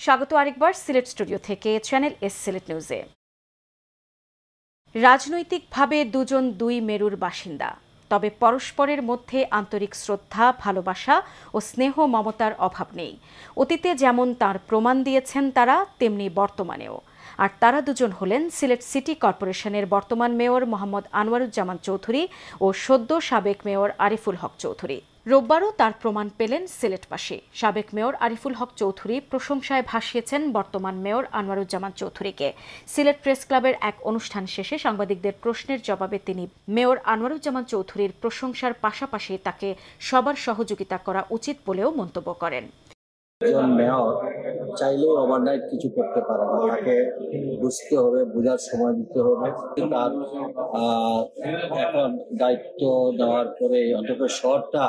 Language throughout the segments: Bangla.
স্বাগত আরেকবার সিলেট স্টুডিও থেকে চ্যানেল এস সিলেট নিউজে। রাজনৈতিকভাবে দুজন দুই মেরুর বাসিন্দা, তবে পরস্পরের মধ্যে আন্তরিক শ্রদ্ধা, ভালোবাসা ও স্নেহ মমতার অভাব নেই। অতীতে যেমন তার প্রমাণ দিয়েছেন তারা, তেমনি বর্তমানেও। আর তারা দুজন হলেন সিলেট সিটি কর্পোরেশনের বর্তমান মেয়র মোহাম্মদ আনোয়ারুজ্জামান চৌধুরী ও সদ্য সাবেক মেয়র আরিফুল হক চৌধুরী। রোববারও তার প্রমাণ পেলেন সিলেটবাসী। সাবেক মেয়র আরিফুল হক চৌধুরী প্রশংসায় ভাসিয়েছেন বর্তমান মেয়র আনোয়ারুজ্জামান চৌধুরীকে। সিলেট প্রেস ক্লাবের এক অনুষ্ঠান শেষে সাংবাদিকদের প্রশ্নের জবাবে তিনি মেয়র আনোয়ারুজ্জামান চৌধুরীর প্রশংসার পাশাপাশি তাকে সবার সহযোগিতা করা উচিত বলেও মন্তব্য করেন। একজন মেয়র চাইলেও ওভারনাইট কিছু করতে পারে না, তাকে বুঝতে হবে, বোঝার সময় দিতে হবে। তার এখন দায়িত্ব দেওয়ার পরে অন্তত শহরটা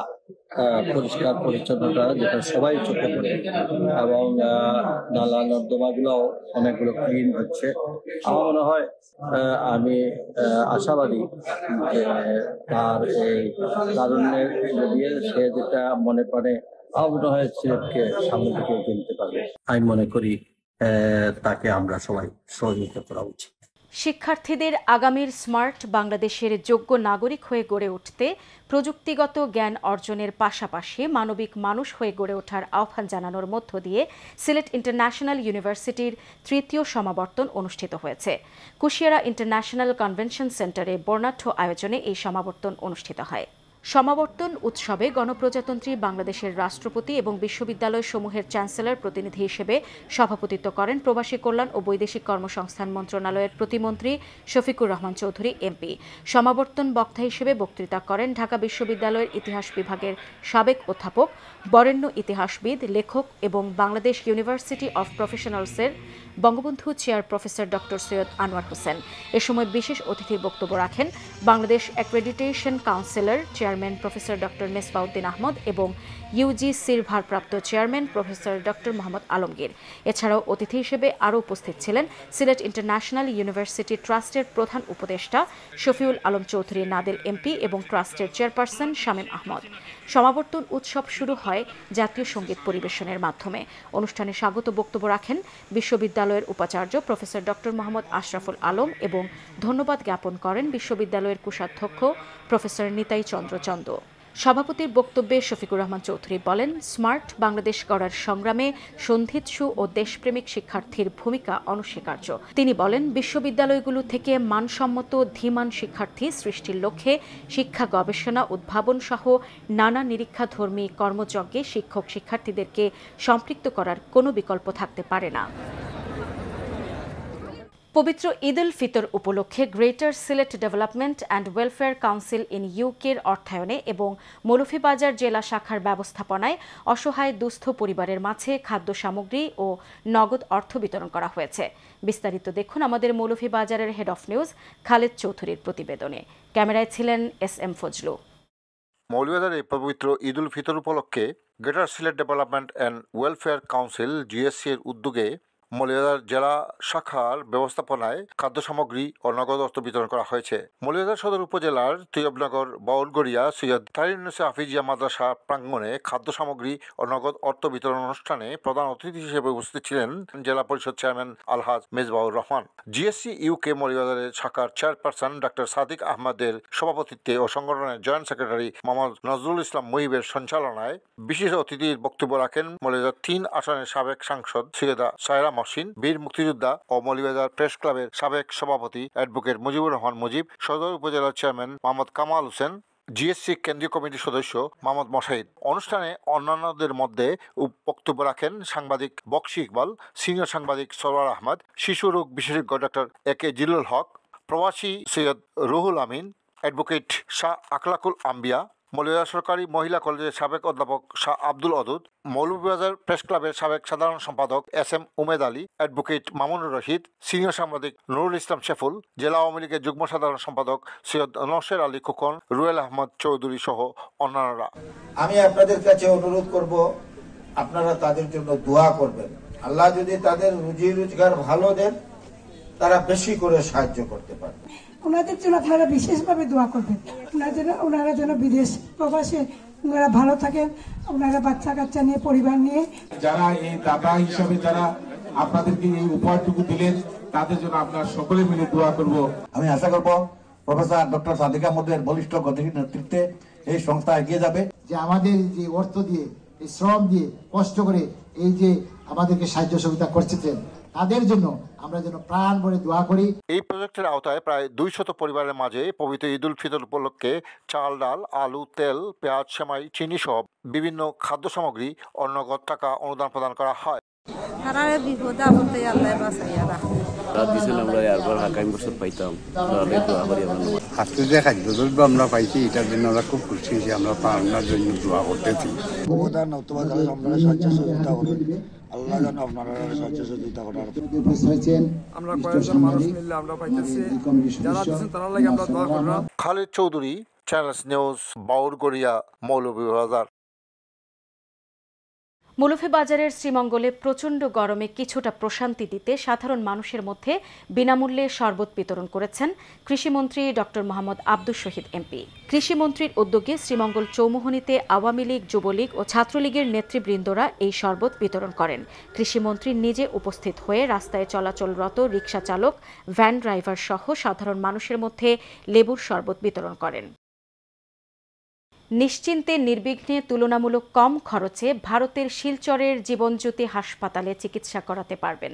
পরিষ্কার পরিচ্ছন্নতা যেটা সবাই চোখে পড়ে, এবং নালা নর্দমাগুলোও অনেকগুলো ক্লিন হচ্ছে। আমার মনে হয় আমি আশাবাদী যে তার এই তারুণ্যের দিয়ে সে যেটা মনে পড়ে আমার মনে হয় সিলেটকে সামনে দিকে কিনতে পারবে। আমি মনে করি তাকে আমরা সবাই সহযোগিতা করা উচিত। শিক্ষার্থীদের আগামীর স্মার্ট বাংলাদেশের যোগ্য নাগরিক হয়ে গড়ে উঠতে প্রযুক্তিগত জ্ঞান অর্জনের পাশাপাশি মানবিক মানুষ হয়ে গড়ে ওঠার আহ্বান জানানোর মধ্য দিয়ে সিলেট ইন্টারন্যাশনাল ইউনিভার্সিটির তৃতীয় সমাবর্তন অনুষ্ঠিত হয়েছে। কুশিয়ারা ইন্টারন্যাশনাল কনভেনশন সেন্টারে বর্ণাঢ্য আয়োজনে এই সমাবর্তন অনুষ্ঠিত হয়। সমাবর্তন উৎসবে গণপ্রজাতন্ত্রী বাংলাদেশের রাষ্ট্রপতি এবং বিশ্ববিদ্যালয় সমূহের চ্যান্সেলর প্রতিনিধি হিসেবে সভাপতিত্ব করেন প্রবাসী কল্যাণ ও বৈদেশিক কর্মসংস্থান মন্ত্রণালয়ের প্রতিমন্ত্রী শফিকুর রহমান চৌধুরী এমপি। সমাবর্তন বক্তা হিসেবে বক্তৃতা করেন ঢাকা বিশ্ববিদ্যালয়ের ইতিহাস বিভাগের সাবেক অধ্যাপক, বরেণ্য ইতিহাসবিদ, লেখক এবং বাংলাদেশ ইউনিভার্সিটি অব প্রফেশনালসের Bangabandhu chair professor doctor Syed Anwar Hossain. এ সময় বিশেষ অতিথির বক্তব্য রাখেন বাংলাদেশ অ্যাক্রেডিটেশন কাউন্সিলের chairman professor doctor Mesbauddin Ahmad এবং ইউজিসির ভারপ্রাপ্ত chairman professor doctor Mohammad Alamgir. এছাড়াও অতিথি হিসেবে আরও উপস্থিত ছিলেন সিলেট ইন্টারন্যাশনাল ইউনিভার্সিটি ট্রাস্টের প্রধান উপদেষ্টা শফিউল আলম চৌধুরী নাদেল এমপি এবং ট্রাস্টের চেয়ারপারসন শামীম আহমদ। সমাবর্তন উৎসব শুরু হয় জাতীয় সঙ্গীত পরিবেশনের মাধ্যমে। অনুষ্ঠানে স্বাগত বক্তব্য রাখেন বিশ্ববিদ্যালয়ের উপাচার্য প্রফেসর ডক্টর মোহাম্মদ আশরাফুল আলম এবং ধন্যবাদ জ্ঞাপন করেন বিশ্ববিদ্যালয়ের কোষাধ্যক্ষ প্রফেসর নিতাই চন্দ্র চন্দ। সভাপতির বক্তব্যে শফিকুর রহমান চৌধুরী বলেন, স্মার্ট বাংলাদেশ গড়ার সংগ্রামে সন্ধিৎসু ও দেশপ্রেমিক শিক্ষার্থীর ভূমিকা অনস্বীকার্য। তিনি বলেন, বিশ্ববিদ্যালয়গুলো থেকে মানসম্মত ধীমান শিক্ষার্থী সৃষ্টির লক্ষ্যে শিক্ষা গবেষণা, উদ্ভাবন সহ নানা নিরীক্ষাধর্মী কর্মযজ্ঞে শিক্ষক শিক্ষার্থীদেরকে সম্পৃক্ত করার কোনো বিকল্প থাকতে পারে না। পবিত্র ঈদ উল ফিতর উপলক্ষে greater Sylhet development and welfare council in ইউকের অর্থায়নে এবং মৌলভীবাজার জেলা শাখার ব্যবস্থাপনায় অসহায় দুস্থ পরিবারের মাঝে খাদ্য সামগ্রী ও নগদ অর্থ বিতরণ করা হয়েছে। বিস্তারিত দেখুন আমাদের মৌলভীবাজারের হেড অফ নিউজ খালেদ চৌধুরীর প্রতিবেদনে। ক্যামেরায় ছিলেন SM ফজলু। মৌলভীবাজারে পবিত্র ঈদ উল ফিতর উপলক্ষে greater Sylhet development and welfare council GSC এর উদ্যোগে মৌলভীবাজার জেলা শাখার ব্যবস্থাপনায় খাদ্য সামগ্রী ও নগদ অর্থ বিতরণ করা হয়েছে। মৌলভীবাজার সদর উপজেলার তৈয়বনগর বাউলগড়িয়া সৈয়দ তারিনুসে হাফিজিয়া মাদ্রাসা প্রাঙ্গণে খাদ্য সামগ্রী ও নগদ অর্থ বিতরণ অনুষ্ঠানে প্রধান অতিথি হিসেবে উপস্থিত ছিলেন জেলা পরিষদ চেয়ারম্যান আলহাজ মেজবাউর রহমান। GSC UK মৌলভীবাজারের শাখার চেয়ারপারসন ডক্টর সাদিক আহমদের সভাপতিত্বে ও সংগঠনের জয়েন্ট সেক্রেটারি মোহাম্মদ নজরুল ইসলাম মুহিবের সঞ্চালনায় বিশেষ অতিথির বক্তব্য রাখেন মৌলভীবাজার 3 আসনের সাবেক সাংসদ সৈয়দা সায়রা মহসিন, বীর মুক্তিযোদ্ধা ও মৌলভীবাজার প্রেস ক্লাবের সাবেক সভাপতি অ্যাডভোকেট মুজিবুর রহমান মুজিব, সদর উপজেলার চেয়ারম্যান মোহাম্মদ কামাল হোসেন, GSC কেন্দ্রীয় কমিটির সদস্য মোহাম্মদ মশাহিদ। অনুষ্ঠানে অন্যান্যদের মধ্যে বক্তব্য রাখেন সাংবাদিক বক্সি ইকবাল, সিনিয়র সাংবাদিক সরওয়ার আহমদ, শিশু রোগ বিশেষজ্ঞ ডক্টর AK জিলুল হক, প্রবাসী সৈয়দ রুহুল আমিন, অ্যাডভোকেট শাহ আখলাকুল আম্বিয়া, মৌলভীবাজার সরকারি মহিলা কলেজের সাবেক অধ্যাপক শাহ আব্দুল অদুদ, মৌলভীবাজার প্রেস ক্লাবের সাবেক সাধারণ সম্পাদক SM Umed Ali, advocate Mamunur Rashid, senior সাংবাদিক নুরুল ইসলাম শেফুল, জেলা আওয়ামী লীগের যুগ্ম সাধারণ সম্পাদক সৈয়দ নওশের আলী খোকন, রুয়েল আহমদ চৌধুরী সহ অন্যান্যরা। আমি আপনাদের কাছে অনুরোধ করব, আপনারা তাদের জন্য দোয়া করবেন। আল্লাহ যদি তাদের রুজি রোজগার ভালো দেন, তারা বেশি করে সাহায্য করতে পারবে। ওনাদের জন্য আপনারা বিশেষভাবে দোয়া করবেন, ওনারা যেন বিদেশ প্রবাসে ওনারা ভালো থাকেন, ওনারা বাচ্চা কাচ্চা নিয়ে পরিবার নিয়ে। যারা এই দাতা হিসাবে যারা আপনাদেরকে এই উপহারটুকু দিলেন তাদের জন্য আপনারা সকলে মিলে দোয়া করব। আমি আশা করব প্রফেসর ডক্টর সাদিক আহমদের বলিষ্ঠ গতিশীল নেতৃত্বে এই সংস্থা এগিয়ে যাবে। যে আমাদের যে অর্থ দিয়ে, এই শ্রম দিয়ে, কষ্ট করে এই যে আমাদেরকে সাহায্য সহযোগিতা করছেন তাদের জন্য আমরা যেন প্রাণ ভরে দোয়া করি। এই প্রজেক্টের আওতায় প্রায় 200 পরিবারের মাঝে পবিত্র ঈদুল ফিতর উপলক্ষে চাল, ডাল, আলু, তেল, পেঁয়াজ, সেমাই, চিনি সহ বিভিন্ন খাদ্য সামগ্রী ও নগদ টাকা অনুদান প্রদান করা হয়। আজকে যে খাদ্যদ্রব্য আমরা পাইছি এটার জন্য আমরা খুব খুশি হয়েছি। আমরা পাওনার জন্য দোয়া করতেছি। আল্লাহ যেন আপনারা সাহায্য সহযোগিতা করার। আমরা কয়েকজন মানুষ মিললে আমরা পাইতেছি, যারা দিচ্ছেন তারা লাগে আমরা দোয়া করলাম। Khalid Chowdhury, channel S news, Bauragaria, Moulvibazar. মৌলভীবাজারের শ্রীমঙ্গলে প্রচণ্ড গরমে কিছুটা প্রশান্তি দিতে সাধারণ মানুষের মধ্যে বিনামূল্যে শরবত বিতরণ করেছেন কৃষিমন্ত্রী ডক্টর মোহাম্মদ আব্দুস শহীদ এমপি। কৃষিমন্ত্রীর উদ্যোগে শ্রীমঙ্গল চৌমুহনীতে আওয়ামী লীগ, যুবলীগ ও ছাত্রলীগের নেতৃবৃন্দরা এই শরবত বিতরণ করেন। কৃষিমন্ত্রী নিজে উপস্থিত হয়ে রাস্তায় চলাচলরত রিকশা চালক, ভ্যান ড্রাইভার সহ সাধারণ মানুষের মধ্যে লেবুর শরবত বিতরণ করেন। নিশ্চিন্তে নির্বিঘ্নে তুলনামূলক কম খরচে ভারতের শিলচরের জীবনজ্যোতি হাসপাতালে চিকিৎসা করাতে পারবেন।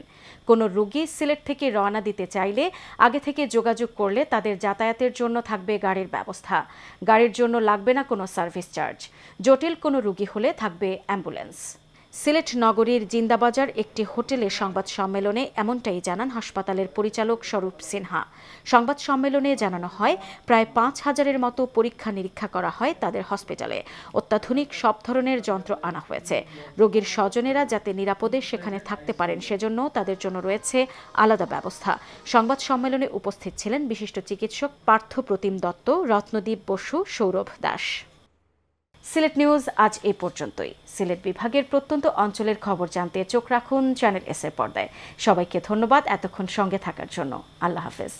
কোনো রোগী সিলেট থেকে রওনা দিতে চাইলে আগে থেকে যোগাযোগ করলে তাদের যাতায়াতের জন্য থাকবে গাড়ির ব্যবস্থা। গাড়ির জন্য লাগবে না কোনো সার্ভিস চার্জ। জটিল কোনো রোগী হলে থাকবে অ্যাম্বুলেন্স। সিলেট নগরীর জিন্দাবাজার একটি হোটেলে সংবাদ সম্মেলনে এমনটাই জানান হাসপাতালের পরিচালক স্বরূপ সিনহা। সংবাদ সম্মেলনে জানানো হয়, প্রায় 5000-এর মতো পরীক্ষা নিরীক্ষা করা হয় তাদের হসপিটালে। অত্যাধুনিক সব ধরনের যন্ত্র আনা হয়েছে। রোগীর স্বজনেরা যাতে নিরাপদে সেখানে থাকতে পারেন সেজন্য তাদের জন্য রয়েছে আলাদা ব্যবস্থা। সংবাদ সম্মেলনে উপস্থিত ছিলেন বিশিষ্ট চিকিৎসক পার্থ প্রতিম দত্ত, রত্নদীপ বসু, সৌরভ দাস। সিলেট নিউজ আজ এই পর্যন্তই। সিলেট বিভাগের প্রত্যন্ত অঞ্চলের খবর জানতে চোখ রাখুন চ্যানেল এস এর পর্দায়। সবাইকে ধন্যবাদ এতক্ষণ সঙ্গে থাকার জন্য। আল্লাহ হাফেজ।